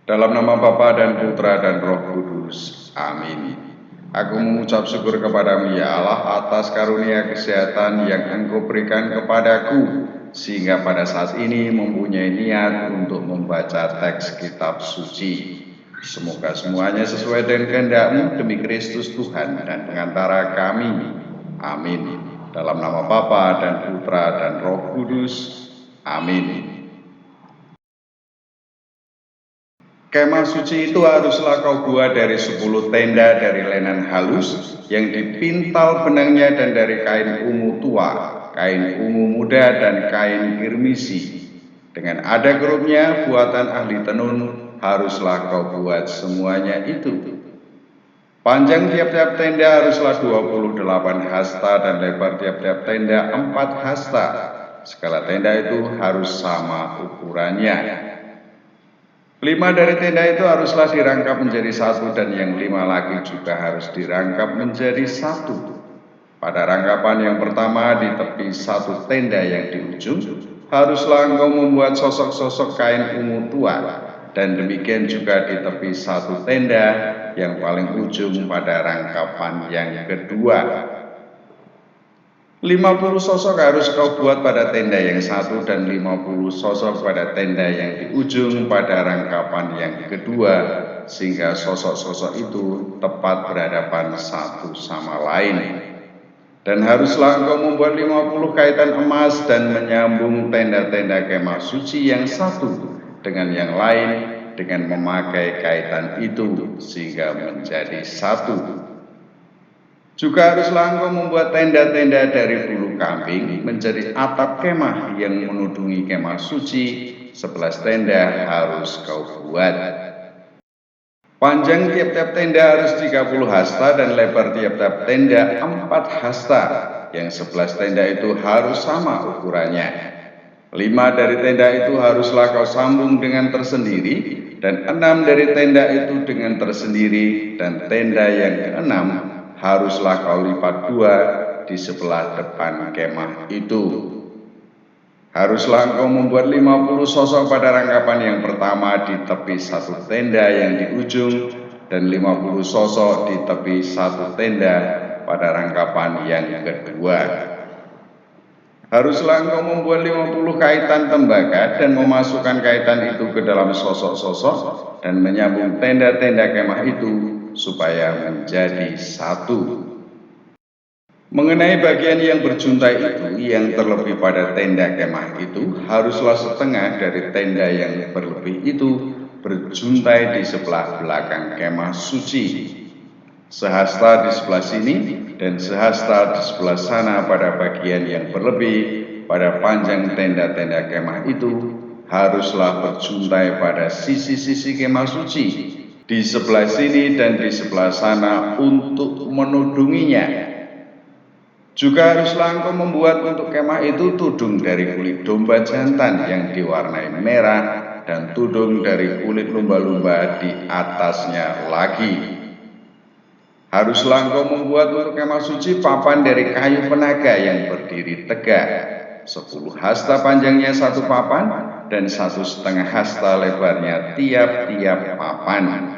Dalam nama Bapa dan Putra dan Roh Kudus. Amin. Aku mengucap syukur kepadamu ya Allah atas karunia kesehatan yang Engkau berikan kepadaku, sehingga pada saat ini mempunyai niat untuk membaca teks kitab suci. Semoga semuanya sesuai dengan kehendak-Mu demi Kristus Tuhan dan pengantara kami. Amin. Dalam nama Bapa dan Putra dan Roh Kudus. Amin. Kemah suci itu haruslah kau buat dari 10 tenda dari lenan halus yang dipintal benangnya dan dari kain ungu tua, kain ungu muda dan kain kirmisi. Dengan ada gerubnya buatan ahli tenun haruslah kau buat semuanya itu. Panjang tiap-tiap tenda haruslah 28 hasta dan lebar tiap-tiap tenda 4 hasta. Segala tenda itu harus sama ukurannya. 5 dari tenda itu haruslah dirangkap menjadi satu dan yang 5 lagi juga harus dirangkap menjadi satu. Pada rangkapan yang pertama di tepi satu tenda yang di ujung, haruslah engkau membuat sosok-sosok kain ungu tua, dan demikian juga di tepi satu tenda yang paling ujung pada rangkapan yang kedua. 50 sosok harus kau buat pada tenda yang satu dan 50 sosok pada tenda yang di ujung pada rangkapan yang kedua, sehingga sosok-sosok itu tepat berhadapan satu sama lain. Dan haruslah engkau membuat 50 kaitan emas dan menyambung tenda-tenda kemah suci yang satu dengan yang lain dengan memakai kaitan itu sehingga menjadi satu. Juga haruslah engkau membuat tenda-tenda dari bulu kambing menjadi atap kemah yang menudungi kemah suci. 11 tenda harus kau buat. Panjang tiap-tiap tenda harus 30 hasta dan lebar tiap-tiap tenda 4 hasta. Yang 11 tenda itu harus sama ukurannya. 5 dari tenda itu haruslah kau sambung dengan tersendiri, dan 6 dari tenda itu dengan tersendiri, dan tenda yang ke-6 haruslah kau lipat 2 di sebelah depan kemah itu. Haruslah engkau membuat 50 sosok pada rangkapan yang pertama di tepi satu tenda yang di ujung, dan 50 sosok di tepi satu tenda pada rangkapan yang kedua. Haruslah engkau membuat 50 kaitan tembaga dan memasukkan kaitan itu ke dalam sosok-sosok dan menyambung tenda-tenda kemah itu supaya menjadi satu. Mengenai bagian yang berjuntai itu yang terlebih pada tenda kemah itu, haruslah setengah dari tenda yang berlebih itu berjuntai di sebelah belakang kemah suci. Sehasta di sebelah sini dan sehasta di sebelah sana pada bagian yang berlebih pada panjang tenda-tenda kemah itu haruslah berjuntai pada sisi-sisi kemah suci di sebelah sini dan di sebelah sana untuk menudunginya. Juga haruslah engkau membuat untuk kemah itu tudung dari kulit domba jantan yang diwarnai merah dan tudung dari kulit lumba-lumba di atasnya lagi. Haruslah engkau membuat untuk kemah suci papan dari kayu penaga yang berdiri tegak. 10 hasta panjangnya satu papan dan 1,5 hasta lebarnya tiap-tiap papan.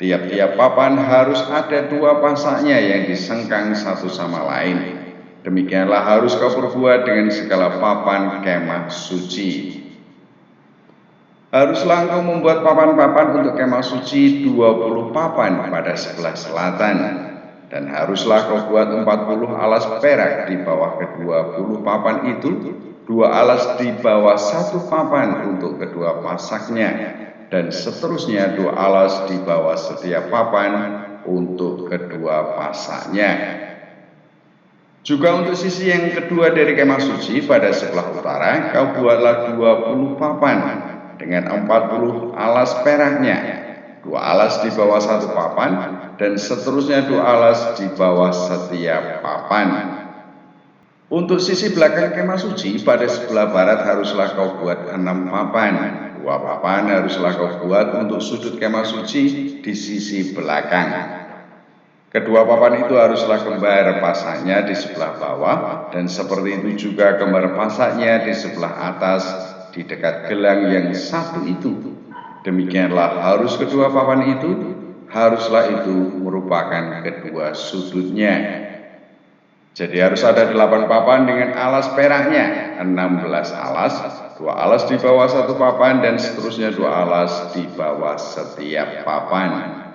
Tiap-tiap papan harus ada 2 pasaknya yang disengkang satu sama lain. Demikianlah harus kau perbuat dengan segala papan kemah suci. Haruslah engkau membuat papan-papan untuk kemah suci 20 papan pada sebelah selatan. Dan haruslah kau buat 40 alas perak di bawah ke-20 papan itu, 2 alas di bawah 1 papan untuk kedua pasaknya, dan seterusnya 2 alas di bawah setiap papan untuk kedua pasaknya. Juga untuk sisi yang kedua dari kemah suci pada sebelah utara, kau buatlah 20 papan dengan 40 alas peraknya, 2 alas di bawah 1 papan, dan seterusnya 2 alas di bawah setiap papan. Untuk sisi belakang kemah suci pada sebelah barat haruslah kau buat 6 papan. 2 papan haruslah kau buat untuk sudut kemah suci di sisi belakang. Kedua papan itu haruslah kembar pasaknya di sebelah bawah, dan seperti itu juga kembar pasaknya di sebelah atas di dekat gelang yang satu itu. Demikianlah harus kedua papan itu, haruslah itu merupakan kedua sudutnya. Jadi harus ada 8 papan dengan alas peraknya, 16 alas, 2 alas di bawah satu papan dan seterusnya 2 alas di bawah setiap papan.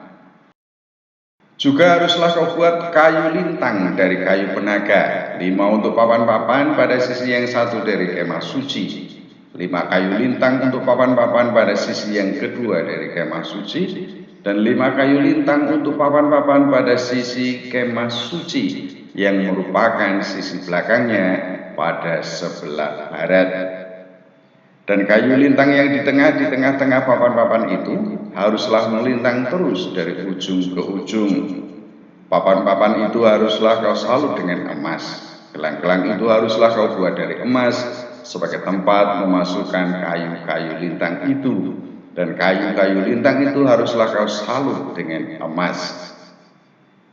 Juga haruslah kau buat kayu lintang dari kayu penaga, 5 untuk papan-papan pada sisi yang satu dari kemah suci, 5 kayu lintang untuk papan-papan pada sisi yang kedua dari kemah suci, dan 5 kayu lintang untuk papan-papan pada sisi kemah suci yang merupakan sisi belakangnya pada sebelah barat. Dan kayu lintang yang di tengah-tengah papan-papan itu haruslah melintang terus dari ujung ke ujung. Papan-papan itu haruslah kau salut dengan emas. Gelang-gelang itu haruslah kau buat dari emas sebagai tempat memasukkan kayu-kayu lintang itu. Dan kayu-kayu lintang itu haruslah kau salut dengan emas.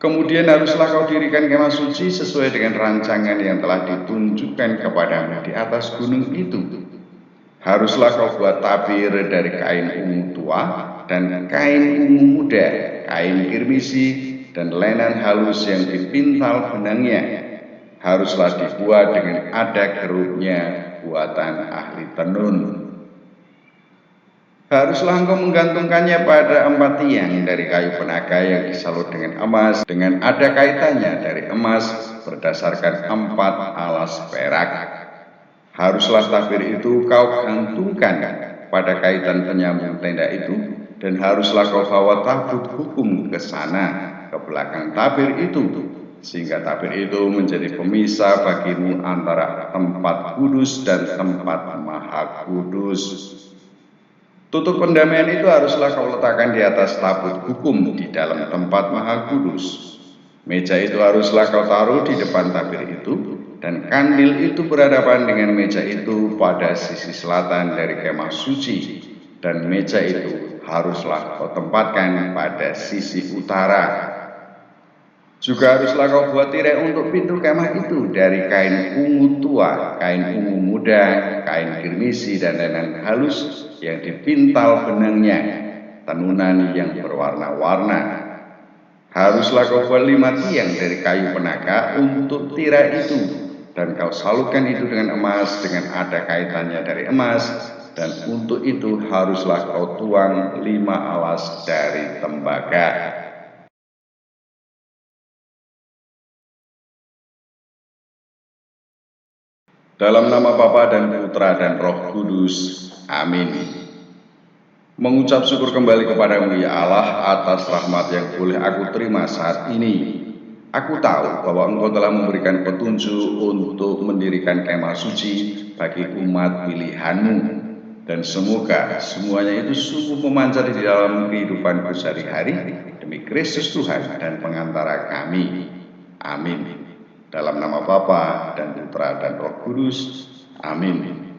Kemudian haruslah kau dirikan kemah suci sesuai dengan rancangan yang telah ditunjukkan kepadamu di atas gunung itu. Haruslah kau buat tabir dari kain ungu tua dan kain ungu muda, kain kirmisi, dan lenan halus yang dipintal benangnya. Haruslah dibuat dengan ada kerupnya buatan ahli tenun. Haruslah engkau menggantungkannya pada 4 tiang dari kayu penaga yang disalut dengan emas, dengan ada kaitannya dari emas berdasarkan 4 alas perak. Haruslah tabir itu kau gantungkan pada kaitan penyambung tenda itu, dan haruslah kau bawa tabut hukum ke sana, ke belakang tabir itu, sehingga tabir itu menjadi pemisah bagimu antara tempat kudus dan tempat maha kudus. Tutup pendamaian itu haruslah kau letakkan di atas tabut hukum di dalam tempat maha kudus. Meja itu haruslah kau taruh di depan tabir itu, dan kandil itu berhadapan dengan meja itu pada sisi selatan dari kemah suci, dan meja itu haruslah kau tempatkan pada sisi utara. Juga haruslah kau buat tirai untuk pintu kemah itu dari kain ungu tua, kain ungu muda, kain kirmisi, dan lenan halus yang dipintal benangnya, tenunan yang berwarna-warna. Haruslah kau buat 5 tiang dari kayu penaga untuk tirai itu, dan kau salutkan itu dengan emas, dengan ada kaitannya dari emas, dan untuk itu haruslah kau tuang 5 alas dari tembaga. Dalam nama Bapa dan Putra dan Roh Kudus. Amin. Mengucap syukur kembali kepadamu ya Allah atas rahmat yang boleh aku terima saat ini. Aku tahu bahwa Engkau telah memberikan petunjuk untuk mendirikan kemah suci bagi umat pilihan-Mu. Dan semoga semuanya itu sungguh memancar di dalam kehidupanku sehari-hari demi Kristus Tuhan dan pengantara kami. Amin. Dalam nama Bapa dan Putra dan Roh Kudus. Amin.